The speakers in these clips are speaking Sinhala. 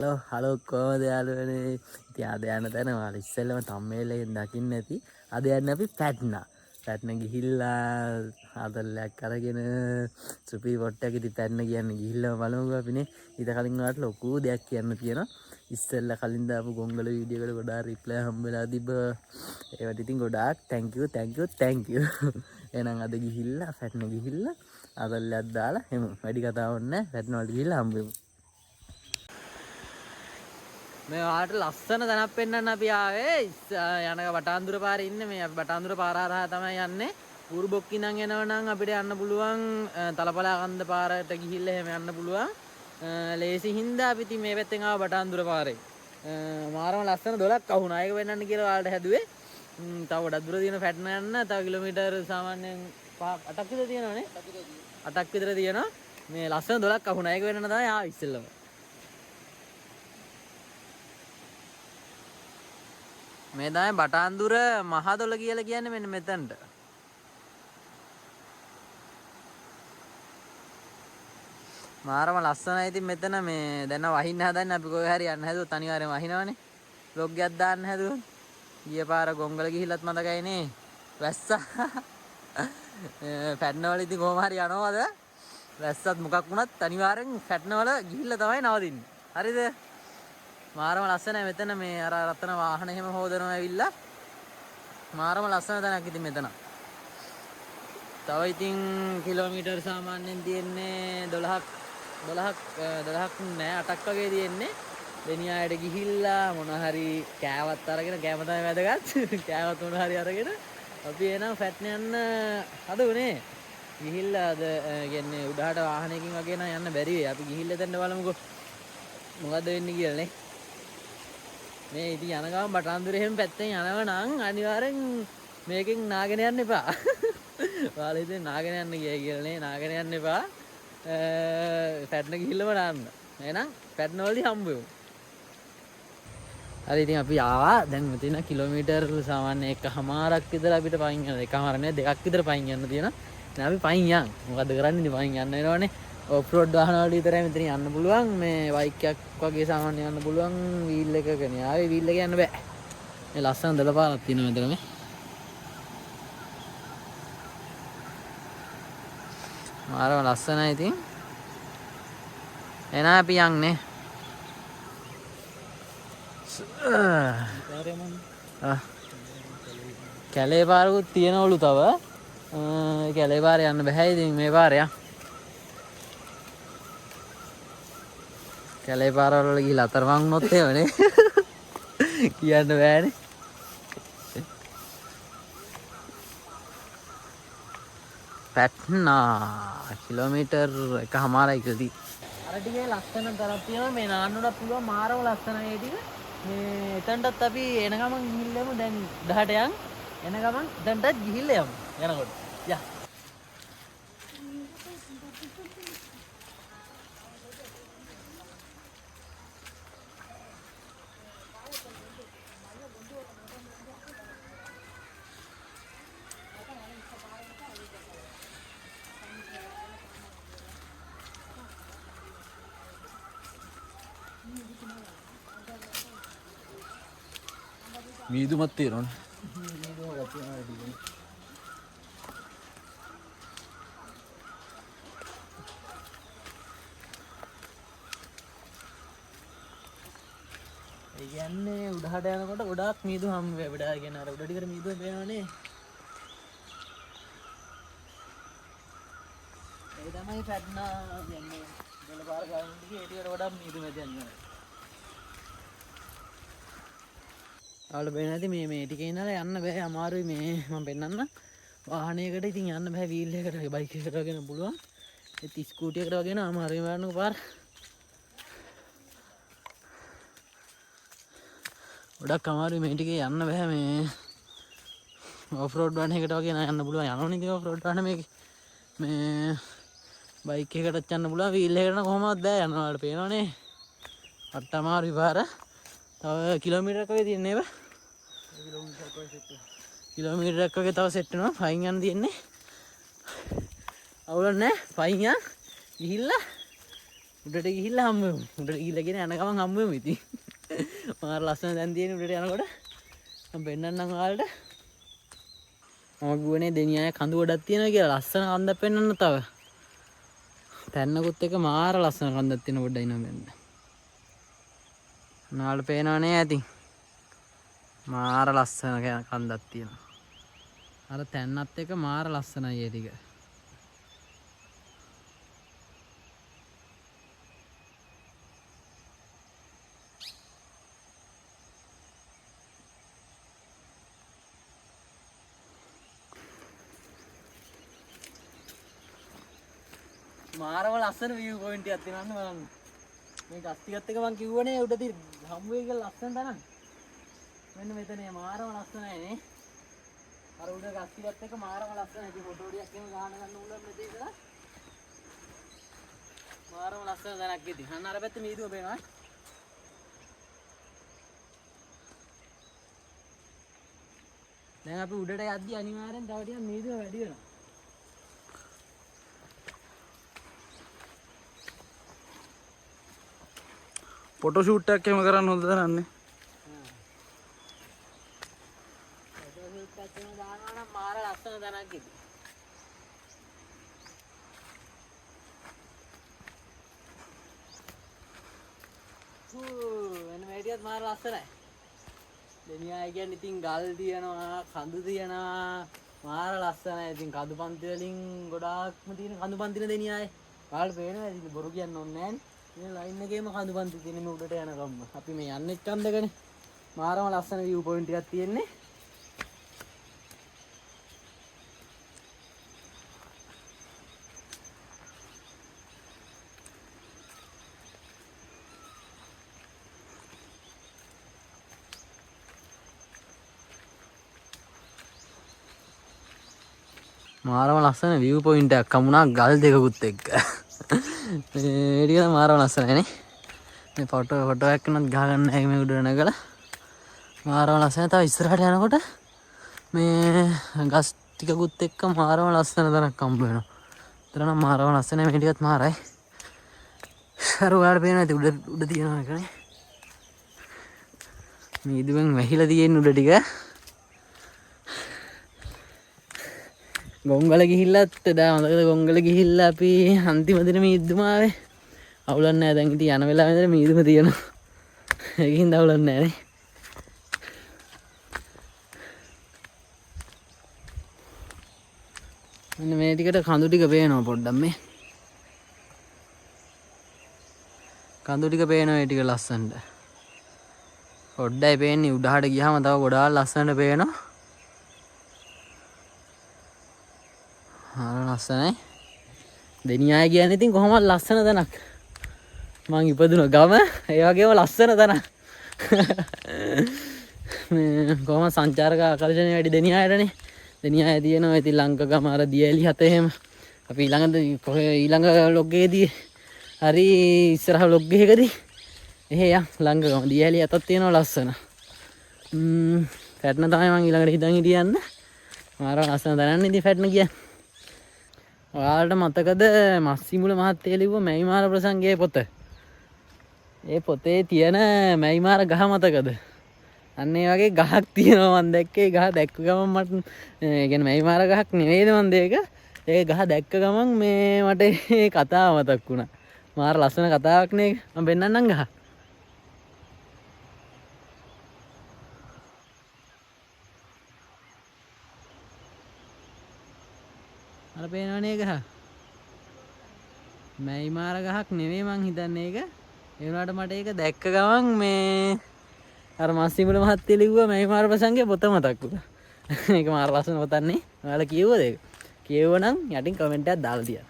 හලෝ කොහොමද යාළුවනේ? ඉතින් අද යන තැන ඔයාලා ඉස්සෙල්ලම තම්මේල් එකෙන් දකින්න ඇති. අද යන්නේ අපි පැට්නා. පැට්නා ගිහිල්ලා ආතල්ලයක් අරගෙන සුපි පොට්ටක් ඉතින් පැට්නා කියන්නේ ගිහිල්ලා බලමුකෝ අපිනේ. ඊට කලින් ඔයාලට ලොකු දෙයක් කියන්න තියෙනවා. ඉස්සෙල්ලා කලින් දාපු ගොංගල වීඩියෝ එකට ගොඩාක් රිප්ලයි හම්බෙලා තිබ්බා. ඒවට ඉතින් ගොඩාක් thank you. එහෙනම් අද ගිහිල්ලා පැට්නා ගිහිල්ලා ආතල්ලයක් දාලා එමු. වැඩි කතාවක් නැහැ. පැට්නා වලට ගිහිල්ලා හම්බෙමු. මේ වාට ලස්සන තැනක් පෙන්වන්න අපි ආවේ යනක බටාන්දුර පාරේ ඉන්නේ මේ අපි බටාන්දුර පාර හරහා තමයි යන්නේ ඌරු බොක්කි නම් එනවනම් අපිට යන්න පුළුවන් තලපලා කන්ද පාරට ගිහිල්ලා එහෙම යන්න පුළුවන් ලේසි හින්දා අපි ඉතින් මේ පැත්තෙන් ආව බටාන්දුර පාරේ මාරම ලස්සන දොලක් අහුණා ඒක වෙන්නන්න කියලා ඔයාලට හැදුවේ තව ගොඩක් දුර තියෙන ෆැට්න යන්න තව කිලෝමීටර් සාමාන්‍යයෙන් 8ක් විතර තියෙනවනේ 8ක් විතර තියෙනවා මේ ලස්සන දොලක් අහුණා ඒක වෙන්නන්න තමයි ආව ඉස්සෙල්ලම මේ තමයි බටාන්දුර මහදොල කියලා කියන්නේ මෙන්න මෙතනට. මාරම ලස්සනයි ඉතින් මෙතන මේ දැන් වහින්න හදන්නේ අපි කොහේ හරි යන්න හැදුවොත් අනිවාර්යෙන් වහිනවනේ. vlog එකක් දාන්න හැදුවොත්. ගිය පාර ගොංගල ගිහිල්ලත් මතකයි නේ. වැස්සා. ෆැට්නවල ඉතින් කොහොම හරි යනවද? වැස්සත් මොකක් වුණත් අනිවාර්යෙන් ෆැට්නවල ගිහිල්ලා තමයි නවතින්නේ. හරිද? මාරම ලස්සනයි මෙතන මේ අර රත්න වාහන එහෙම හොදනවා ඇවිල්ලා මාරම ලස්සන තැනක් ඉතින් මෙතන. තව ඉතින් කිලෝමීටර් සාමාන්‍යයෙන් තියෙන්නේ 12ක් නෑ 8ක් වගේ තියෙන්නේ. දෙනියායට ගිහිල්ලා මොන හරි කෑවත් අරගෙන කෑම තමයි වැදගත්. කෑවත් මොන හරි අරගෙන අපි එනම් ෆැට්න යන්න හදුනේ. ගිහිල්ලා අද කියන්නේ උඩහට වාහනයකින් වගේ නම් යන්න බැරි වෙයි. අපි ගිහිල්ලා එතන බලමුකෝ. මොකද්ද වෙන්නේ කියලා නේ. මේ ඉතින් යන ගමන් බටාන්දුරේ හැම පැත්තෙන් යනවා නම් අනිවාර්යෙන් මේකෙන් නාගෙන යන්න එපා. ඔයාලා ඉතින් නාගෙන යන්න ගියයි කියලා නේ නාගෙන යන්න එපා. ෆැට්න ගිහිල්ලාම නාන්න. එහෙනම් ෆැට්න වලදී හම්බ වෙමු. හරි ඉතින් අපි ආවා. දැන් මෙතන කිලෝමීටර් සාමාන්‍ය 1කමාරක් විතර අපිට පයින් යනවා. 1කමාර නේ 2ක් විතර පයින් යන්න තියෙනවා. දැන් අපි පයින් යන්. මොකද කරන්නේ ඉතින් පයින් යන්න වෙනවනේ. ඔෆ් රෝඩ් වාහන වල විතරයි මෙතන යන්න පුළුවන් මේ බයික් එකක් වගේ සාමාන්‍ය යන්න පුළුවන් වීල් එකකනේ ආවේ වීල් එක යන්න බෑ මේ ලස්සන දලපාරක් තියෙනවා මෙතන මේ මාරම ලස්සනයි ඉතින් එන අපි යන්නේ කැලේ පාරකුත් තියෙනවලු තව කැලේ පාරේ යන්න බෑ ඉතින් මේ පාරේ කැලේ පාරවල ගිහලා අතරමං වුණොත් එහෙමනේ කියන්න බෑනේ පැට්නා කිලෝමීටර් 1කමාරයි කියලා අර ටිකේ ලස්සන තරක් තියෙනවා මේ නාන්නට පුළුවන් මාරව ලස්සනයි ඒ ටික මේ එතනටත් අපි එන ගමන් ගිහිල්ලාම දැන් 10ට යන් එන ගමන් එතනටත් ගිහිල්ලා යමු යනකොට යා මීදුමත් තියෙනවනේ. ඒ කියන්නේ උඩහට යනකොට ගොඩාක් මීදු හම්බ වෙයි. අපිට කියන්නේ අර උඩ ටිකට මීදුම පේනවනේ. ඒ තමයි පැට්නා කියන්නේ දොළපාර ගාන ටිකේ ඒ ටිකට වඩා මීදුම දෙන්නේ. ආවල බෑ නැති මේ ටිකේ ඉඳලා යන්න බෑ අමාරුයි මේ මම පෙන්නන්න වාහනයකට ඉතින් යන්න බෑ වීල් එකකට බයික් එකකට වගේ න පුළුවන් ඒත් ස්කූටි එකකට වගේ න අමාරුයි වරන්නකෝ පාර ගොඩක් අමාරුයි මේ ටිකේ යන්න බෑ මේ ඔෆ් රෝඩ් වාහන එකකට වගේ න යන්න පුළුවන් යනවනේ ඉතින් ඔෆ් රෝඩ් වාහන මේක මේ බයික් එකකටත් යන්න පුළුවන් වීල් එකකට නම් කොහොමවත් බෑ යනවාට පේනවනේ අට අමාරුයි පාර තව කිලෝමීටරක් වගේ තියෙන්නේ නේද කිලෝමීටරක් වගේ තව සෙට් වෙනවා පයින් යන්න තියෙන්නේ අවුලක් නැහැ පයින් යන් ගිහිල්ලා උඩට ගිහිල්ලා හම්බ වෙමු. උඩට ගිහිල්ලා කියන යන ගමන් හම්බ වෙමු ඉතින්. මාර ලස්සන දැන් තියෙන උඩට යනකොට මම පෙන්නන්නම් ඔයාලට. මම ගුවනේ දෙනියාය කඳු ගොඩක් තියෙනවා කියලා ලස්සන කන්දක් පෙන්නන්න තව. තැන්නකුත් එක මාර ලස්සන කන්දක් තියෙන පොඩ්ඩක් ඉන්න මෙන්න. ඔයාලට පේනවනේ ඇති. මාර ලස්සන කන්දක් තියෙනවා. අර තැන්නත් එක මාර ලස්සනයි ඒ ටික. මාරම ලස්සන view point එකක් තියෙනවන්න බලන්න. මේ ගස් ටිකත් එක මං කිව්වනේ උඩදී හම්බ වෙයි කියලා ලස්සන තැනක්. මෙන්න මෙතන මාරම ලස්සනයි නේ. අර උඩ ගස් ටිකත් එක මාරම ලස්සනයි. ඉතින් ෆොටෝ ටිකක් එහෙම ගන්න උලම් මෙතේ ඉතලා. මාරම ලස්සන තැනක් ඉතින්. අන්න අර පැත්තේ මීදුව පේනවා. දැන් අපි උඩට යද්දි අනිවාර්යෙන් තව ටිකක් මීදුව වැඩි වෙනවා. ෆොටෝ ෂූට් එකක් එහෙම කරන්න හොඳ දරන්නේ. ෆොටෝ ෂූට් එකක් කරන දානවා නම් මාර ලස්සන තැනක් ඉතින්. එන්න මේ ටිකත් මාර ලස්සනයි. දෙනියාය කියන්නේ ඉතින් ගල් තියනවා, කඳු තියනවා, මාර ලස්සනයි. ඉතින් කඳු පන්ති වලින් ගොඩාක්ම තියෙන කඳු පන්තින දෙනියාය. කාල් පේනවා ඉතින් බොරු කියන්න ඕනේ නැහැ. මේ ලයින් එකේම කඳු පන්ති තියෙන මේ උඩට යන ගම්ම. අපි මේ යන්නේ කන්දකනේ. මාරම ලස්සන view point එකක් තියෙන්නේ. මාරම ලස්සන view point එකක් හමුණා ගල් දෙකකුත් එක්ක. මේ ටික මාරම ලස්සනයි නේ. මේ ෆොටෝ එකක් නත් ගහ ගන්න හැකි මේ උඩ නැගලා. මාරම ලස්සනයි. තව ඉස්සරහට යනකොට මේ ගස් ටිකකුත් එක්ක මාරම ලස්සන තැනක් හම්බ වෙනවා. ඒතර නම් මාරම ලස්සනයි. මේ ටිකත් මාරයි. අර ඔයාලට පේනවා ඉතින් උඩ තියෙනවා එකනේ. මේ ඉදුවෙන් වැහිලා තියෙන උඩ ටික. ගොංගල ගිහිල්ලත් එදා මතකද ගොංගල ගිහිල්ලා අපි අන්තිම දින මීදුම ආවේ. අවුලක් නැහැ දැන් ඉතින් යන වෙලාවෙ ඉඳලා මීදුම තියෙනවා. ඒකින් අවුලක් නැහැ නේ. මෙන්න මේ ටිකට කඳු ටික පේනවා පොඩ්ඩක් මේ. කඳු ටික පේනවා ඒ ටික ලස්සනට. පොඩ්ඩයි පේන්නේ උඩහට ගියාම තව ගොඩාක් ලස්සනට පේනවා. ලස්සනයි. දෙනියාය කියන්නේ ඉතින් කොහොමද ලස්සන තැනක්. මං ඉපදුන ගම ඒ වගේම ලස්සන තැනක්. මේ කොහොමද සංචාරක ආකර්ෂණය වැඩි දෙනියායටනේ. දෙනියාය තියෙනවා ඉතින් ලංකගම අර දියැලි හත එහෙම. අපි ඊළඟ ලොග් එකේදී හරි ඉස්සරහ ලොග් එකකදී එහෙ යා ලංකගම දියැලි හතක් තියෙනවා ලස්සන. ෆැට්න තමයි මං ඊළඟට හිතන් හිටියන්න. මාර ලස්සන තැනක් ඉතින් ෆැට්න කියන්නේ. ඔයාලට මතකද මස්සිමුල මහත්තයා ලිව්ව මැයිමාර ප්‍රසංගයේ පොත? ඒ පොතේ තියෙන මැයිමාර ගහ මතකද? අන්න ඒ වගේ ගහක් තියෙනවා මම දැක්කේ. ගහ දැක්ක ගමන් මට ඒ කියන්නේ මැයිමාර ගහක් නෙවෙයිද මන් දෙයක. ඒ ගහ දැක්ක ගමන් මේ මට ඒ කතාව මතක් වුණා. මාර ලස්සන කතාවක් නේ. මම පෙන්නන්නම් ගහ. අර පේනවනේ ගහ. මැයිමාර ගහක් නෙවෙයි මං හිතන්නේ ඒක. ඒ වුණාට මට ඒක දැක්ක ගමන් මේ අර මස්සිමුල මහත්තයා ලිව්වා මැයිමාර ප්‍රසංගයේ පොත මතක් වුණා. මේක මාර ලස්සන පොතක් නේ. ඔයාලා කියවුවද ඒක? කියවුවනම් යටින් කමෙන්ට් එකක් දාලා තියන්න.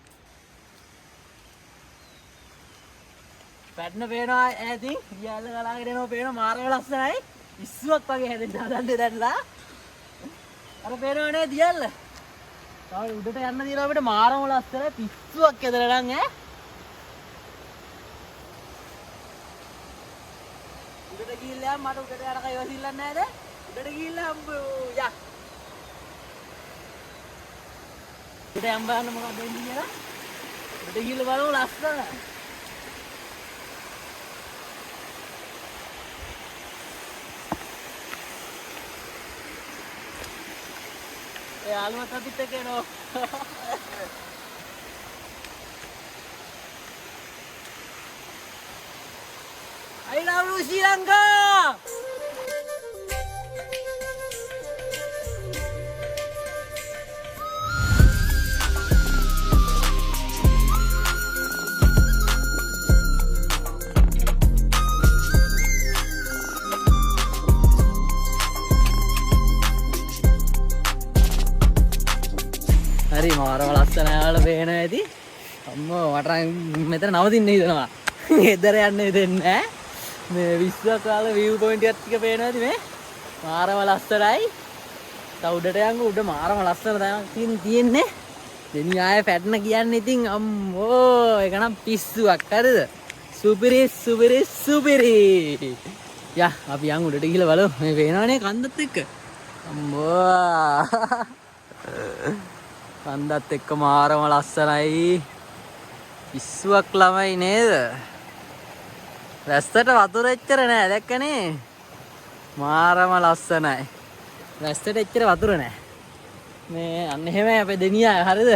පැට්න පේනවා ඈතින්. ගියාල ගලාගෙන එනවා පේනවා මාරම ලස්සනයි. ඉස්සුවක් වගේ හැදෙන්න හදන්නේ දැන්ලා. අර පේනවනේ දියල්ල. තව උඩට යන්න දිනවා අපිට මාරම ලස්සන පිස්සුවක් ඇදලා නම් ඈ. උඩට ගිහිල්ලා මට උඩට යනක ඉවසිල්ලක් නැහැ ද? උඩට ගිහිල්ලා හම්බෝ යා. උඩට යම් බලන්න මොකක්ද වෙන්නේ කියලා. උඩට ගිහිල්ලා බලමු ලස්සන. යාළුවත් අපිත් එක්ක එනවා. I love you Sri Lanka. හරි මාරම ලස්සනයි වල පේනවා ඇති. අම්මෝ මට මෙතන නවතින්න හිතනවා. ගෙදර යන්න දෙන්නේ නැහැ. මේ විශ්වකාල view point එකක් ටික පේනවා ඇති මේ. මාරම ලස්සනයි. තව උඩට යන්න උඩ මාරම ලස්සන තමයි තියෙන්නේ. දෙනියාය පැටන කියන්නේ ඉතින් අම්මෝ ඒක නම් පිස්සුවක් හරිද? සුපිරි සුපිරි සුපිරි. යා අපි යන් උඩට ගිහලා බලමු. මේ පේනවනේ කන්දත් එක්ක. අම්මෝ කන්දත් එක්ක මාරම ලස්සනයි. පිස්සුවක් ළමයි නේද? රැස්සට වතුර එච්චර නෑ දැක්කනේ. මාරම ලස්සනයි. රැස්සට එච්චර වතුර නෑ. මේ අන්න එහෙමයි අපේ දෙනියා හරිද?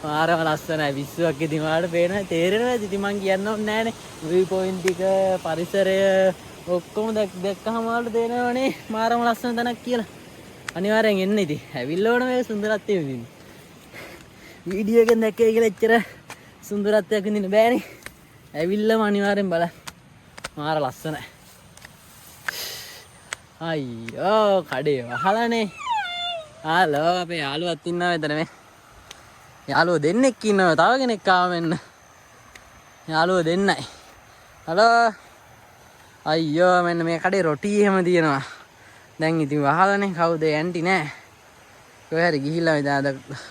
මාරම ලස්සනයි. පිස්සුවක් ඉතින් ඔයාලට පේනවා තේරෙනවද? ඉතින් මං කියන්න ඕනේ නෑනේ. view point එක පරිසරය ඔක්කොම දැක්කම ඔයාලට තේරෙනවනේ මාරම ලස්සන තැනක් කියලා. අනිවාර්යෙන් එන්න ඉතින්. ඇවිල්ලා ඕන මේ සුන්දරත්වය විඳින්න. වීඩියෝ එකෙන් දැක්කේ කියලා එච්චර සුන්දරත්වයක් විඳින්න බෑනේ. ඇවිල්ලාම අනිවාර්යෙන් බලන්න. මාර ලස්සනයි. අයියෝ කඩේ වහලානේ. හලෝ අපේ යාළුවත් ඉන්නවා මෙතන මේ. යාළුවෝ දෙන්නෙක් ඉන්නවා. තව කෙනෙක් ආව මෙන්න. යාළුවෝ දෙන්නයි. හලෝ. අයියෝ මෙන්න මේ කඩේ රොටි එහෙම තියෙනවා. දැන් ඉතින් වහලානේ කවුද ඇන්ටි නෑ. කොහේ හරි ගිහිල්ලා මේ දාද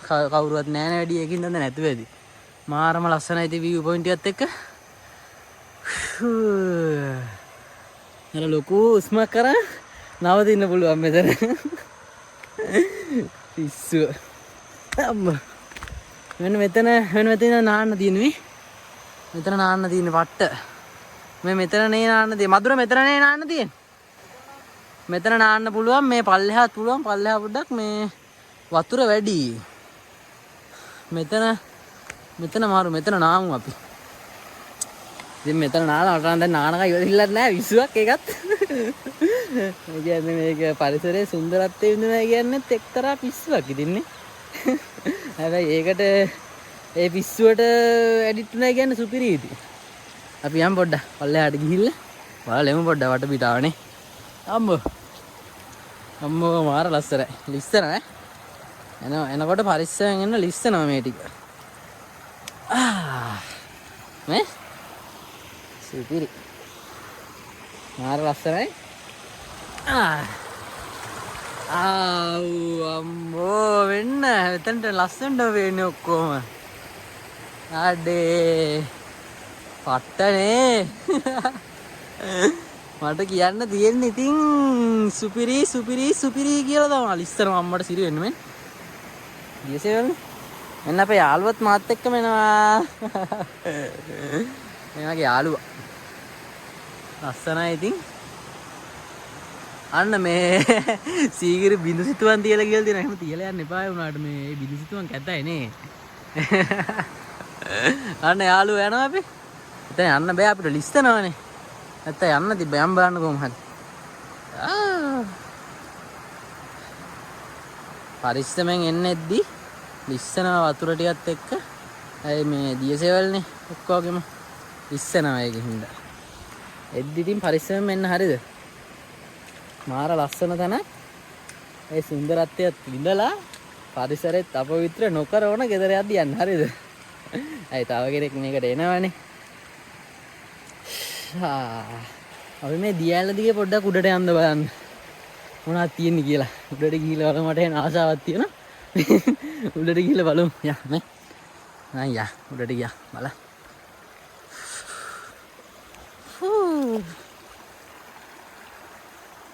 කවුරුවත් නෑ නේ වැඩි එකකින් දන්න නැතුව ඇති. මාරම ලස්සනයි ඉතින් view point එකත් එක්ක. නේද ලොකු ස්මක් කරා නවතින්න පුළුවන් මෙතන. පිස්සු. අම්මා. මෙතන නාන්න තියෙන්නේ. මෙතන නාන්න තියෙන්නේ පට්ට. මේ මෙතන නේ නාන්න තියෙන්නේ. මధుර මෙතන නේ නාන්න තියෙන්නේ. මෙතන නාන්න පුළුවන් මේ පල්ලෙහාත් පුළුවන්. පල්ලෙහා පොඩ්ඩක් මේ වතුර වැඩි. මෙතන මාරු මෙතන නාමු අපි. ඉතින් මෙතන නාලා මට දැන් නානක ඉවරිල්ලක් නැහැ විශ්ුවක් ඒකත්. ඒ කියන්නේ මේක පරිසරයේ සුන්දරත්වය විඳිනවා කියන්නේ එක්තරා පිස්සුවක් ඉතින්නේ. හැබැයි ඒකට ඒ පිස්සුවට එඩිට් වෙනවා කියන්නේ සුපිරි ඉතින්. අපි යම් පොඩ්ඩක් පල්ලෙහාට ගිහිල්ලා බලමු පොඩ්ඩක් වටපිට පිටාවනේ. අම්මෝ මාර ලස්සනයි. ලිස්සනවා එනකොට පරිස්සමෙන් එන්න ලිස්සනවා මේ ටික. මේ සුපිරි. මාර ලස්සනයි. අම්මෝ වෙන්න එතනට ලස්සනට වෙන්නේ ඔක්කොම. අඩේ පට්ටනේ. මට කියන්න තියෙන්නේ ඉතින් සුපිරි කියලා තමයි ලිස්සනවා අම්මට සිරි වෙන්න මෙන්න. ඊයසෙවල් එන්න අපේ යාළුවත් මාත් එක්කම එනවා. එයාගේ යාළුවා ලස්සනයි ඉතින්. අන්න මේ සීගිරි බිඳු සිතුවන් තියලා කියලා තියෙනවා. එහෙම තියලා යන්න එපා වුණාට මේ බිඳු සිතුවන් කැතයි නේ. අන්න යාළුවා යනවා අපි. එතන යන්න බෑ අපිට ලිස්සනවනේ. නැත්නම් යන්න තිබ්බ යම් බලන්න කොහොම හරි. පරිස්සමෙන් එන්නෙද්දි ලිස්සනවා වතුර ටිකත් එක්ක. අය මේ දියසෙවල්නේ ඔක්කොගෙම ලිස්සනවා ඒකෙන් හින්දා. එද්දි ඉතින් පරිස්සමෙන් එන්න හරිද? මාර ලස්සන තැනක්. ඒ සුන්දරත්වයත් විඳලා පරිසරෙත් අපවිත්‍ර නොකර ඕන ගෙදර යද්දි යන්න හරිද? අය තව කෙනෙක් මේකට එනවනේ. අපි මේ දියැල දිගේ පොඩ්ඩක් උඩට යන්න බලන්න. මොනවද තියෙන්නේ කියලා. උඩට ගිහිල්ලා බලමු මට එන ආසාවක් තියෙනවා. උඩට ගිහිල්ලා බලමු. යා මේ. යා උඩට ගියා බලන්න.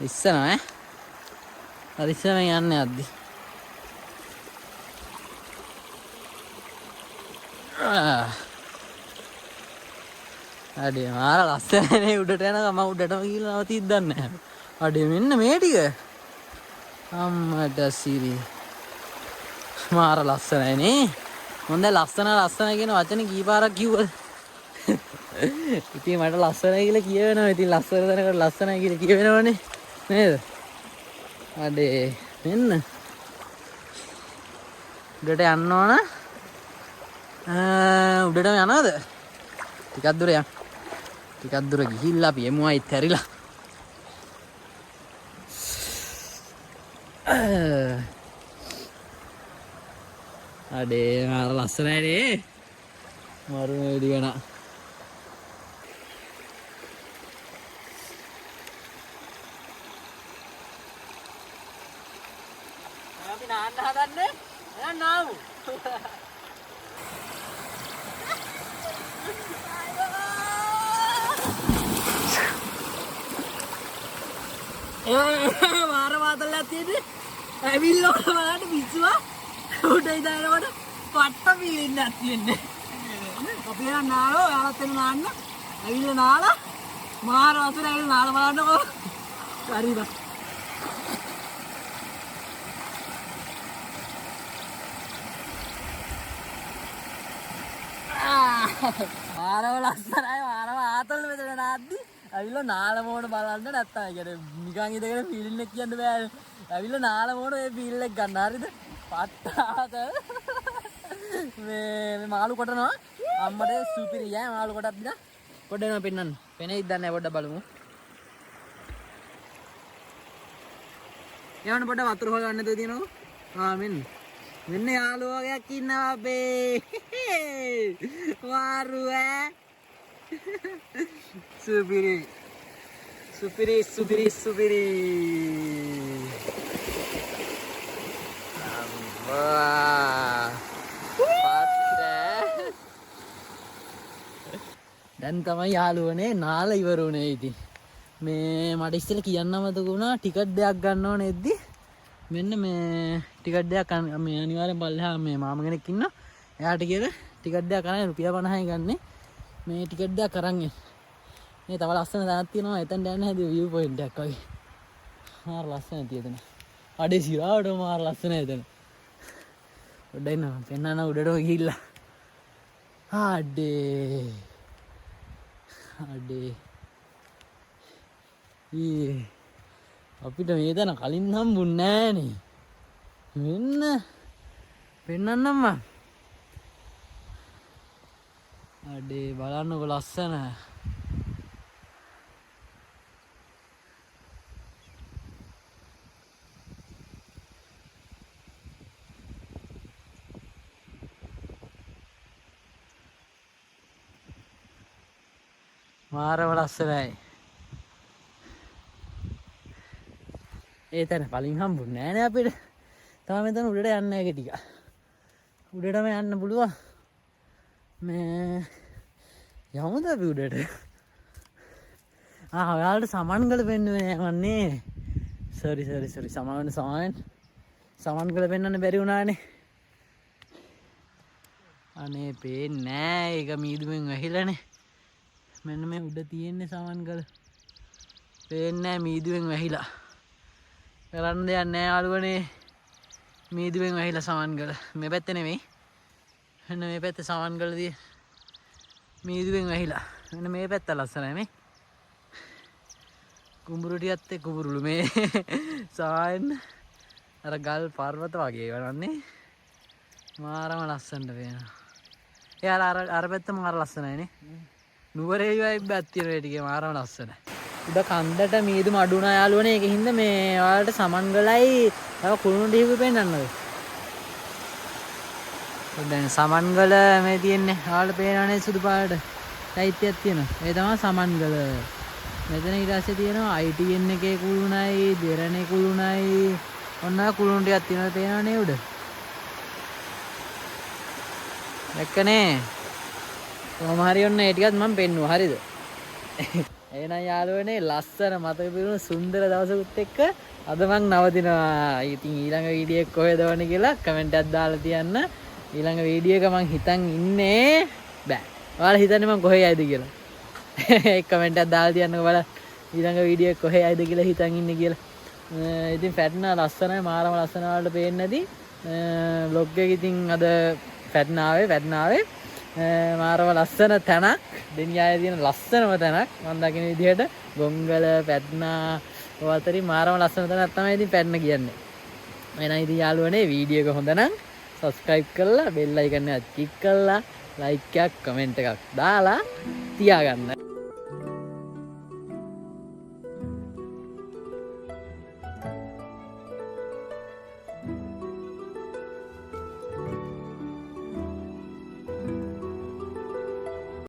ඉස්සනවා හරිස්සම යන්නේ අද්දි. අඩේ මාර ලස්සනනේ උඩට යනවා. මම උඩටම ගිහලා නවතිද්දක් නැහැ. අඩේ මෙන්න මේ ටික. අම්මට සිරි මාර ලස්සනයි නේ. හොඳ ලස්සන කියන වචනේ කීපාරක් කිව්වද? ඉතින් මට ලස්සනයි කියලා කියවෙනවා. ඉතින් ලස්සන තැනකට ලස්සනයි කියලා කියවෙනවනේ නේද? අඩේ මෙන්න උඩට යන්න ඕන. උඩටම යනවද? ටිකක් දුර යන්න. ටිකක් දුර ගිහිල්ලා අපි එමු අයිත් හැරිලා. අඩේ මාර ලස්සනයි නේ. මරු වෙඩි ගන්න. අපි නාන්න හදන්නේ. එහෙනම් නාමු. මාර මාතල්ලක් තියෙන්නේ. ඇවිල්ලා බලන්න පිස්සුවා. උඩ ඉඳනකොට පට්ට පීරින්නක් තියෙන්නේ. අපි යන නාලෝ යාලත් එන්න නාන්න. ඇවිල්ලා නාලා මාර වතුර ඇවිල්ලා නාලා බලන්නකෝ. හරිද? මාරව ලස්සනයි. මාරව ආතල් මෙතන නාද්දි ඇවිල්ලා නාල මොන බලන්න නැත්තම් කියන්නේ නිකන් ඉඳගෙන ෆීලින් එක කියන්න බෑ. ඇවිල්ලා නාල මොන මේ ෆීල් එක ගන්න. හරිද? පට්ටාත මේ මාළු කොටනවා. අම්මට සුපිරි යෑ මාළු කොටක් දිනා කොටනවා පෙන්නන්න. පෙනෙයිද දන්නේ නැහැ. පොඩ්ඩක් බලමු. යවන්න පොඩ්ඩක් වතුර හොයන්න දෙද තියෙනවා. මෙන්න යාළුවා වගේක් ඉන්නවා අපේ. මාරු ඈ. සුපිරි. දැන් තමයි යාළුවනේ නාල ඉවර වුණේ. ඉතින් මේ මට ඉස්සෙල්ලා කියන්න මතක වුණා ටිකට් දෙයක් ගන්න ඕනේ එද්දි. මෙන්න මේ ටිකට් දෙයක් මේ අනිවාර්යෙන් පල්ලෙහා මේ මාම කෙනෙක් ඉන්නවා. එයාට කියලා ටිකට් දෙයක් අරන් රුපියල් 50යි ගන්නෙ. මේ ටිකට් දෙයක් අරන් එන්න. මේ තව ලස්සන තැනක් තියෙනවා. එතනට යන්න හැදුව view point එකක් වගේ. මාර ලස්සනයි තියෙන. අඩේ සිරාවට මාර ලස්සනයි එතන. උඩ ඉන්නවා. පෙන්නන්න උඩට ගිහිල්ලා. අඩේ අපිට මේ තැන කලින් හම්බුන්නේ නෑනේ. මෙන්න පෙන්නන්නම් මම. අඩේ බලන්නකො ලස්සන. මාරම ලස්සනයි. ඒ තැන කලින් හම්බුන්නේ නෑනේ අපිට. තාම මෙතන උඩට යන්න එක ටික. උඩටම යන්න පුළුවන්. මේ යමුද අපි උඩට? ඔයාලට සමන්ගල පෙන්නුවේ නෑමන්නේ. සෝරි සමන්ගල පෙන්වන්න බැරි වුණානේ. අනේ පේන්නේ නෑ. ඒක මීදුමෙන් වැහිලානේ. මෙන්න මේ උඩ තියෙන්නේ සමන්ගල. පේන්නේ නෑ මීදුවෙන් වැහිලා. කරන්න දෙයක් නෑ යාළුවනේ. මීදුවෙන් වැහිලා සමන්ගල. මේ පැත්තේ නෙමෙයි. මෙන්න මේ පැත්තේ සමන්ගල තියෙන. මීදුවෙන් වැහිලා. මෙන්න මේ පැත්ත ලස්සනයි මේ. කුඹුරු ටිකත් එක්ක කුඹුරුළු මේ සායන් අර ගල් පර්වත වගේ වරන්නේ. මාරම ලස්සනට පේනවා. එයාලා අර පැත්ත මාර ලස්සනයිනේ. නුවරේ වයිබ් එකක් තියෙන ඒ ටිකේ මාරම ලස්සනයි. උඩ කන්දට මීදුම අඩු වුණා යාළුවනේ. ඒක හින්දා මේ ඔයාලට සමන්ගලයි තව කුළුණු ටිකක් පෙන්නන්නද? දැන් සමන්ගල මේ තියෙන්නේ. ඔයාලට පේනවනේ සුදු පාට චෛත්‍යයක් තියෙනවා. ඒ තමයි සමන්ගල. මෙතන ඊට පස්සේ තියෙනවා ITN එකේ කුළුණයි, දෙරණේ කුළුණයි. ඔන්න කුළුණු ටිකක් තියෙනවා පේනවනේ උඩ. දැක්කනේ? කොහොම හරි ඔන්න ඒ ටිකත් මම පෙන්නුවා. හරිද? එහෙනම් යාළුවනේ ලස්සන මතක පිරුණු සුන්දර දවසකුත් එක්ක අද මං නවතිනවා. ඉතින් ඊළඟ වීඩියෝ එක කොහෙද වන්නේ කියලා කමෙන්ට් එකක් දාලා තියන්න. ඊළඟ වීඩියෝ එක මං හිතන් ඉන්නේ බෑ. ඔයාලා හිතන්නේ මං කොහේ යයිද කියලා. ඒ කමෙන්ට් එකක් දාලා තියන්නකෝ බලන්න. ඊළඟ වීඩියෝ එක කොහේ යයිද කියලා හිතන් ඉන්නේ කියලා. ඉතින් ෆැට්නා ලස්සනයි මාරම ලස්සන වලට පේන්නේ නැති vlog එක ඉතින් අද ෆැට්නාවේ මාරම ලස්සන තැනක් දෙනියායේ තියෙන ලස්සනම තැනක් මම දකින විදිහට ගොංගල ෆැට්නා ඔය අතරින් මාරම ලස්සන තැනක් තමයි ඉතින් ෆැට්නා කියන්නේ. එහෙනම් ඉතින් යාළුවනේ වීඩියෝ එක හොඳ නම් subscribe කරලා bell icon එක click කරලා like එකක් comment එකක් දාලා තියාගන්න.